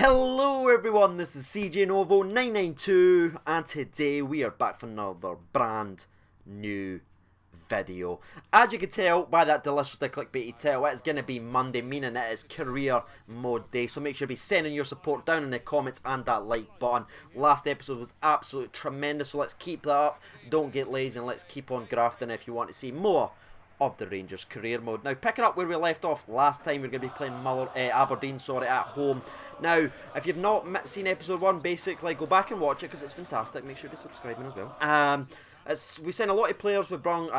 Hello everyone, this is CJ Novo 992 and today we are back for another brand new video. As you can tell by that deliciously clickbaity title, it's going to be Monday, meaning it is career mode day, so make sure to be sending your support down in the comments and that like button. Last episode was absolutely tremendous, so let's keep that up, don't get lazy and let's keep on grafting if you want to see more of the Rangers career mode. Now, picking up where we left off last time, we're going to be playing Aberdeen at home. Now, if you've not seen episode 1, basically go back and watch it because it's fantastic. Make sure to be subscribing as well. We sent a lot of players. We brought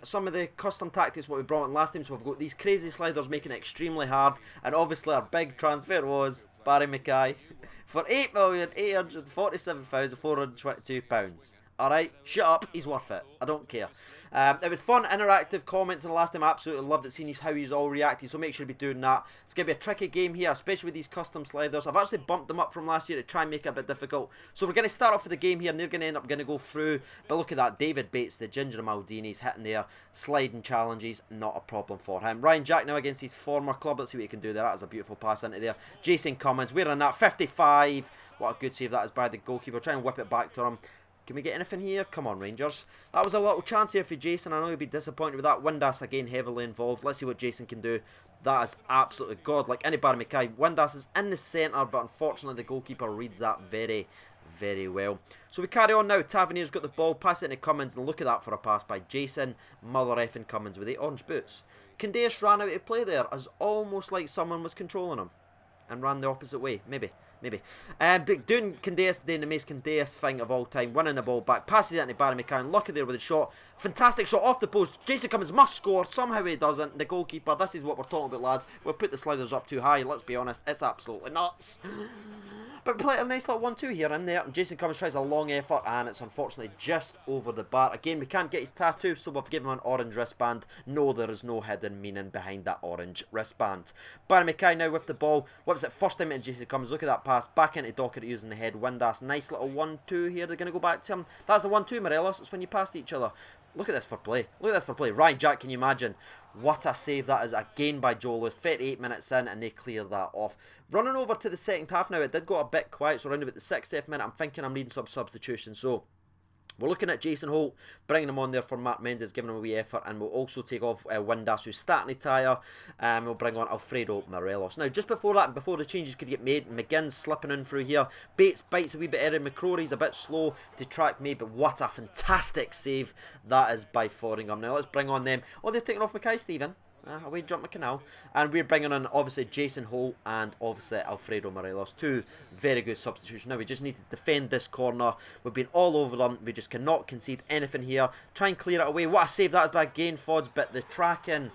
some of the custom tactics what we brought in last time, so we've got these crazy sliders making it extremely hard, and obviously our big transfer was Barry Mackay for £8,847,422. Alright, shut up, he's worth it. I don't care. It was fun, interactive comments, and last time I absolutely loved it, seeing how he's all reacted, so make sure to be doing that. It's going to be a tricky game here, especially with these custom sliders. I've actually bumped them up from last year to try and make it a bit difficult. So we're going to start off with the game here, and they're going to end up going to go through. But look at that, David Bates, the Ginger Maldini's hitting there, sliding challenges, not a problem for him. Ryan Jack now against his former club, let's see what he can do there. That was a beautiful pass into there. Jason Cummins, we're on that, 55. What a good save that is by the goalkeeper, trying to whip it back to him. Can we get anything here? Come on, Rangers. That was a little chance here for Jason. I know he'd be disappointed with that. Windass again heavily involved. Let's see what Jason can do. That is absolutely godlike. Any Barry Mackay. Windass is in the centre, but unfortunately the goalkeeper reads that very, very well. So we carry on now. Tavernier's got the ball. Pass it into Cummins, and look at that for a pass by Jason Mother effing Cummins with the orange boots. Candace ran out of play there as almost like someone was controlling him and ran the opposite way. Maybe. But doing Candace doing the most Candace thing of all time, winning the ball back, passes it into Barry McCann, lucky there with the shot, fantastic shot off the post. Jason Cummins must score, somehow he doesn't. The goalkeeper, this is what we're talking about, lads. We'll put the sliders up too high, let's be honest, it's absolutely nuts. But we play a nice little 1-2 here in there, and Jason Cummins tries a long effort, and it's unfortunately just over the bar. Again, we can't get his tattoo, so we've given him an orange wristband. No, there is no hidden meaning behind that orange wristband. Barry Mackay now with the ball. What was it? First time into Jason Cummins. Look at that pass. Back into Docherty using the head. Windass. Nice little 1-2 here. They're going to go back to him. That's a 1-2, Morelos. It's when you passed each other. Look at this for play. Look at this for play. Ryan Jack, can you imagine? What a save that is again by Joe Lewis. 38 minutes in and they clear that off. Running over to the second half now. It did go a bit quiet, so around about the 60th minute I'm thinking I'm needing some substitutions. So we're looking at Jason Holt, bringing him on there for Mark Mendes, giving him a wee effort, and we'll also take off Windass, who's starting to tire, and we'll bring on Alfredo Morelos. Now, just before that, and before the changes could get made, McGinn's slipping in through here. Bates bites a wee bit early. McCrory's a bit slow to track me, but what a fantastic save that is by Foringham. Now, let's bring on them. Oh, they're taking off Mackay, Stephen. Away jump McCannal, and we're bringing on obviously Jason Holt and obviously Alfredo Morelos, two very good substitutions. Now we just need to defend this corner. We've been all over them, we just cannot concede anything here. Try and clear it away. What a save that is by Gain Fods, but the tracking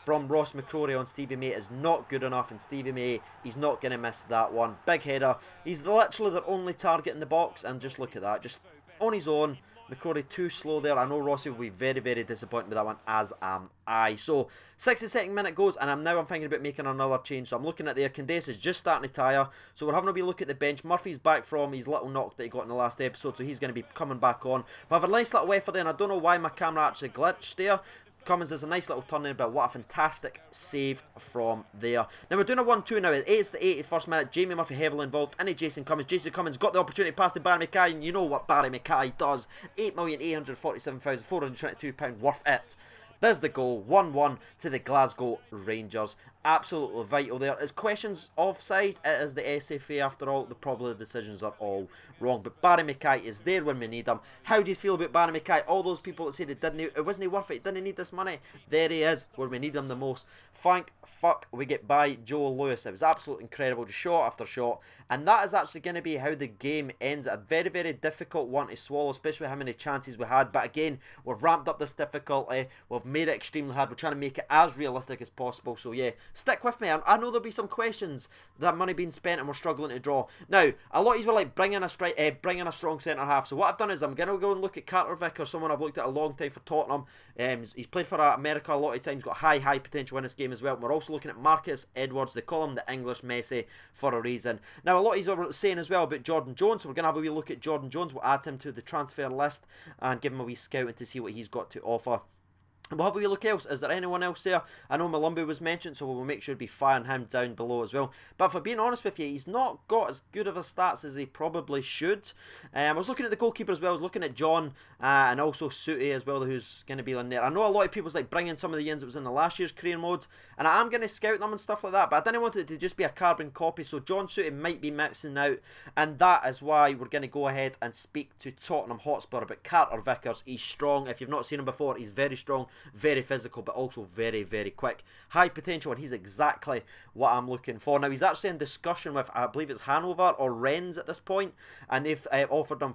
from Ross McCrory on Stevie May is not good enough, and Stevie May, he's not going to miss that one. Big header, he's literally their only target in the box, and just look at that, just on his own. McCrory too slow there. I know Rossi will be very, very disappointed with that one, as am I. So, 62nd minute goes, and I'm thinking about making another change. So, I'm looking at there. Candace is just starting to tire. So, we're having a wee look at the bench. Murphy's back from his little knock that he got in the last episode, so he's going to be coming back on. We have a nice little effort there, and I don't know why my camera actually glitched there. Cummins does a nice little turn in, but what a fantastic save from there. Now we're doing a 1-2 now. It's the 81st minute. Jamie Murphy heavily involved. Into Jason Cummins. Jason Cummins got the opportunity to pass to Barry Mackay, and you know what Barry Mackay does. £8,847,422 worth it. There's the goal. 1-1 to the Glasgow Rangers. Absolutely vital there. As questions offside, it is the SFA after all. Probably the decisions are all wrong. But Barry Mackay is there when we need him. How do you feel about Barry Mackay? All those people that said it wasn't worth it, he didn't need this money. There he is, where we need him the most. Thank fuck we get by Joe Lewis. It was absolutely incredible, just shot after shot. And that is actually going to be how the game ends. A very, very difficult one to swallow, especially with how many chances we had. But again, we've ramped up this difficulty. We've made it extremely hard. We're trying to make it as realistic as possible. So yeah, stick with me. I know there'll be some questions, that money being spent and we're struggling to draw. Now, a lot of you were like, bring in a strong centre half. So what I've done is I'm going to go and look at Carter Vick, or someone I've looked at a long time for Tottenham. He's played for America a lot of times, got high potential in this game as well. We're also looking at Marcus Edwards. They call him the English Messi for a reason. Now, a lot of you were saying as well about Jordan Jones, so we're going to have a wee look at Jordan Jones. We'll add him to the transfer list and give him a wee scouting to see what he's got to offer. We'll have a wee look else. Is there anyone else there? I know Malumbu was mentioned, so we'll make sure to be firing him down below as well. But for being honest with you, he's not got as good of a stats as he probably should. I was looking at the goalkeeper as well. I was looking at John and also Sooty as well, who's going to be in there. I know a lot of people's like bringing some of the ins that was in the last year's career mode, and I am going to scout them and stuff like that, but I didn't want it to just be a carbon copy, so John Sooty might be mixing out, and that is why we're going to go ahead and speak to Tottenham Hotspur about Carter Vickers. He's strong. If you've not seen him before, he's very strong, very physical, but also very, very quick. High potential, and he's exactly what I'm looking for. Now, he's actually in discussion with, I believe it's Hanover or Rennes at this point, and they've offered him,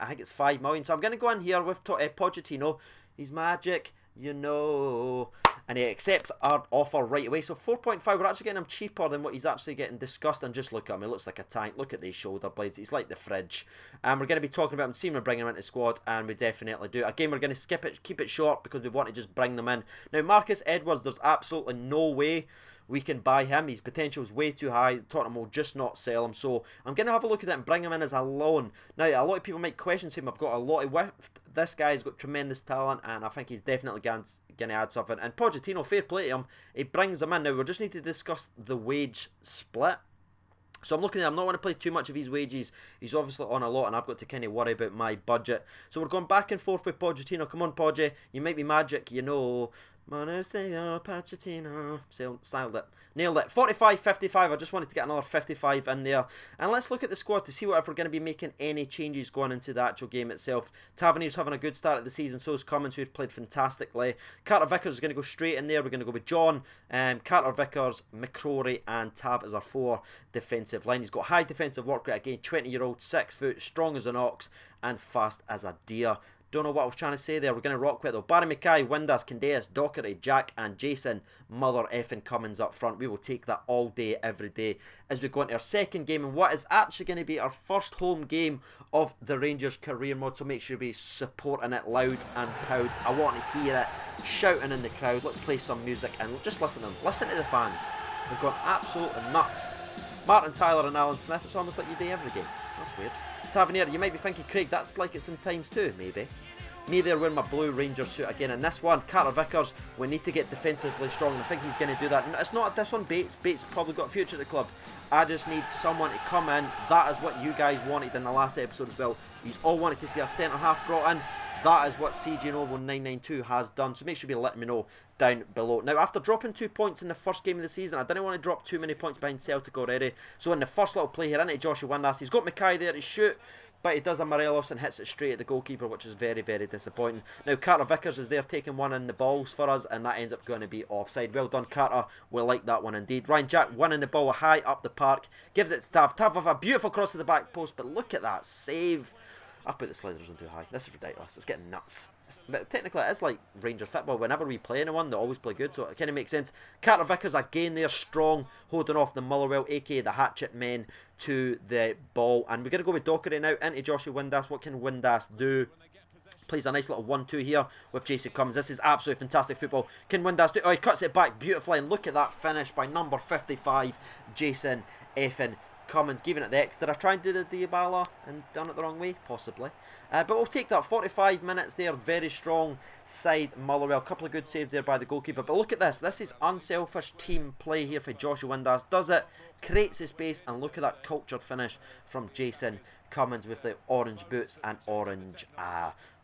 I think it's 5 million. So I'm going to go in here with Pochettino. He's magic, you know, and he accepts our offer right away. So 4.5, we're actually getting him cheaper than what he's actually getting discussed. And just look at him, he looks like a tank. Look at these shoulder blades, he's like the fridge. And we're going to be talking about him, seeing we're bringing him into the squad, and we definitely do. Again, we're going to skip it, keep it short, because we want to just bring them in. Now, Marcus Edwards, there's absolutely no way we can buy him. His potential is way too high. Tottenham will just not sell him. So I'm going to have a look at it and bring him in as a loan. Now, a lot of people might question him. I've got a lot of width. This guy's got tremendous talent, and I think he's definitely going to add something. And Pochettino, fair play to him, he brings him in. Now, we just need to discuss the wage split. So I'm looking at, I'm not want to play too much of his wages. He's obviously on a lot, and I've got to kind of worry about my budget. So we're going back and forth with Pochettino. Come on, Podge. You might be magic, you know. Pochettino. Styled it. Nailed it. 45, 55. I just wanted to get another 55 in there. And let's look at the squad to see if we're going to be making any changes going into the actual game itself. Tavernier's having a good start at the season. So is Cummins, who've played fantastically. Carter Vickers is going to go straight in there. We're going to go with John, Carter Vickers, McCrory, and Tab as our 4 defensive line. He's got high defensive work rate. Again, 20-year-old, 6 foot, strong as an ox, and fast as a deer. Don't know what I was trying to say there. We're going to rock with it though. Barry Mackay, Windass, Candeas, Doherty, Jack, and Jason. Mother effing Cummins up front. We will take that all day, every day, as we go into our second game, and what is actually going to be our first home game of the Rangers career mode. So make sure we supporting it loud and proud. I want to hear it shouting in the crowd. Let's play some music and just listen to them. Listen to the fans. They've gone absolutely nuts. Martin Tyler and Alan Smith. It's almost like you do every game. That's weird. Tavernier, you might be thinking, Craig, that's like it's in times 2, maybe. Me there wearing my blue Ranger suit again. And this one, Carter Vickers, we need to get defensively strong, and I think he's going to do that. And it's not this one, Bates. Bates probably got a future at the club. I just need someone to come in. That is what you guys wanted in the last episode as well. You all wanted to see a centre-half brought in. That is what CJ Novo 992 has done. So make sure you let me know down below. Now, after dropping 2 points in the first game of the season, I didn't want to drop too many points behind Celtic already. So in the first little play here, into Joshua Windass, he's got Mackay there to shoot, but he does a Morelos and hits it straight at the goalkeeper, which is very, very disappointing. Now, Carter Vickers is there taking one in the balls for us, and that ends up going to be offside. Well done, Carter. We like that one indeed. Ryan Jack winning the ball high up the park. Gives it to Tav. Tav with a beautiful cross to the back post, but look at that save. I've put the sliders on too high. This is ridiculous. It's getting nuts. But technically, it is like Rangers football. Whenever we play anyone, they always play good, so it kind of makes sense. Carter Vickers again there, strong, holding off the Motherwell, aka the Hatchet Men, to the ball. And we're going to go with Dockery now into Joshua Windass. What can Windass do? Plays a nice little 1-2 here with Jason Cummins. This is absolutely fantastic football. Can Windass do? Oh, he cuts it back beautifully, and look at that finish by number 55, Jason effing Cummins, giving it the extra. I tried to do the Dybala and done it the wrong way, possibly. But we'll take that. 45 minutes there. Very strong side Motherwell. A couple of good saves there by the goalkeeper. But look at this. This is unselfish team play here for Joshua Windass. Does it, creates the space, and look at that cultured finish from Jason Cummins with the orange boots and orange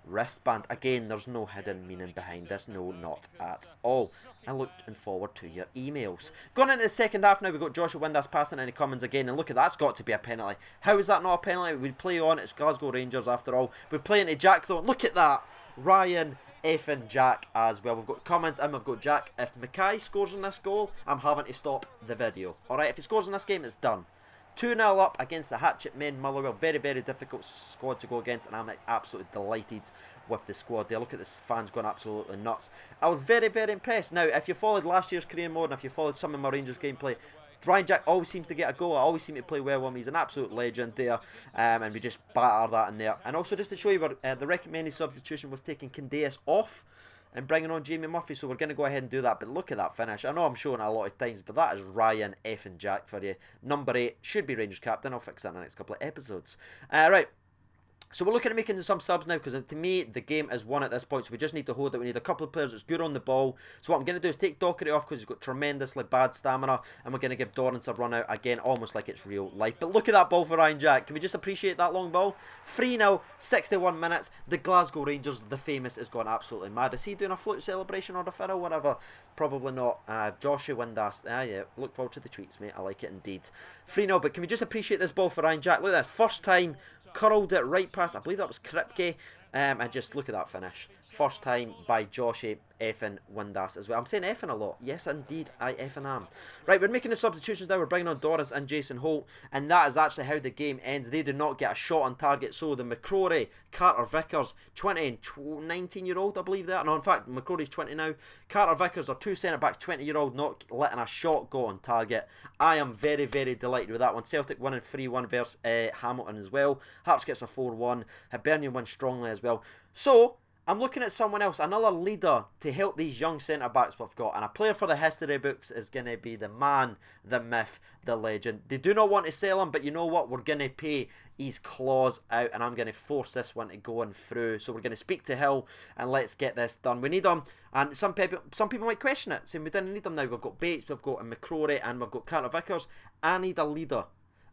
wristband. Again, there's no hidden meaning behind this. No, not at all. I looking forward to your emails. Going into the second half now, we've got Joshua Windass passing into Cummins again, and look at that's got to be a penalty. How is that not a penalty? We play on, it's Glasgow Rangers after all. We play into Jack though, look at that. Ryan effing Jack as well. We've got Cummins and we've got Jack. If Mackay scores in this goal, I'm having to stop the video. Alright, if he scores in this game, it's done. 2-0 up against the Hatchet Men, Motherwell. Very, very difficult squad to go against, and I'm absolutely delighted with the squad there. Look at this, fans going absolutely nuts. I was very, very impressed. Now, if you followed last year's career mode, and if you followed some of my Rangers gameplay, Ryan Jack always seems to get a goal. I always seem to play well with him. He's an absolute legend there, and we just batter that in there. And also, just to show you where the recommended substitution was taking Candeas off and bringing on Jamie Murphy, so we're going to go ahead and do that. But look at that finish. I know I'm showing it a lot of times, but that is Ryan effing Jack for you. Number 8 should be Rangers captain. I'll fix that in the next couple of episodes. Right, So we're looking at making some subs now, because to me, the game is won at this point, so we just need to hold it. We need a couple of players that's good on the ball. So what I'm going to do is take Doherty off, because he's got tremendously bad stamina, and we're going to give Dorrance a run out again, almost like it's real life. But look at that ball for Ryan Jack. Can we just appreciate that long ball? 3-0, 61 minutes. The Glasgow Rangers, the famous, is gone absolutely mad. Is he doing a float celebration or a fiddle, whatever? Probably not. Joshua Windass. Yeah, look forward to the tweets, mate. I like it indeed. 3-0, but can we just appreciate this ball for Ryan Jack? Look at this. First time, curled it right past, I believe that was Kripke, and just look at that finish. First time by Joshua effing Windass as well. I'm saying effing a lot. Yes, indeed, I effing am. Right, we're making the substitutions now. We're bringing on Dorrance and Jason Holt, and that is actually how the game ends. They do not get a shot on target, so the McCrory, Carter Vickers, 20 and 19-year-old, I believe that. No, in fact, McCrory's 20 now. Carter Vickers are two centre-backs, 20-year-old, not letting a shot go on target. I am very, very delighted with that one. Celtic winning 3-1 versus Hamilton as well. Hearts gets a 4-1. Hibernian wins strongly as well. So, I'm looking at someone else, another leader to help these young centre-backs we've got. And a player for the history books is going to be the man, the myth, the legend. They do not want to sell him, but you know what? We're going to pay his clause out, and I'm going to force this one to go on through. So we're going to speak to Hill, and let's get this done. We need him, and some people might question it, saying we didn't need him now. We've got Bates, we've got McCrory, and we've got Carter Vickers. I need a leader.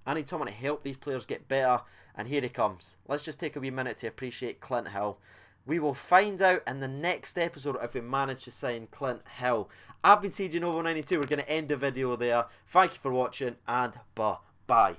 I need someone to help these players get better, and here he comes. Let's just take a wee minute to appreciate Clint Hill. We will find out in the next episode if we manage to sign Clint Hill. I've been CJ Novo92. We're going to end the video there. Thank you for watching, and bye-bye.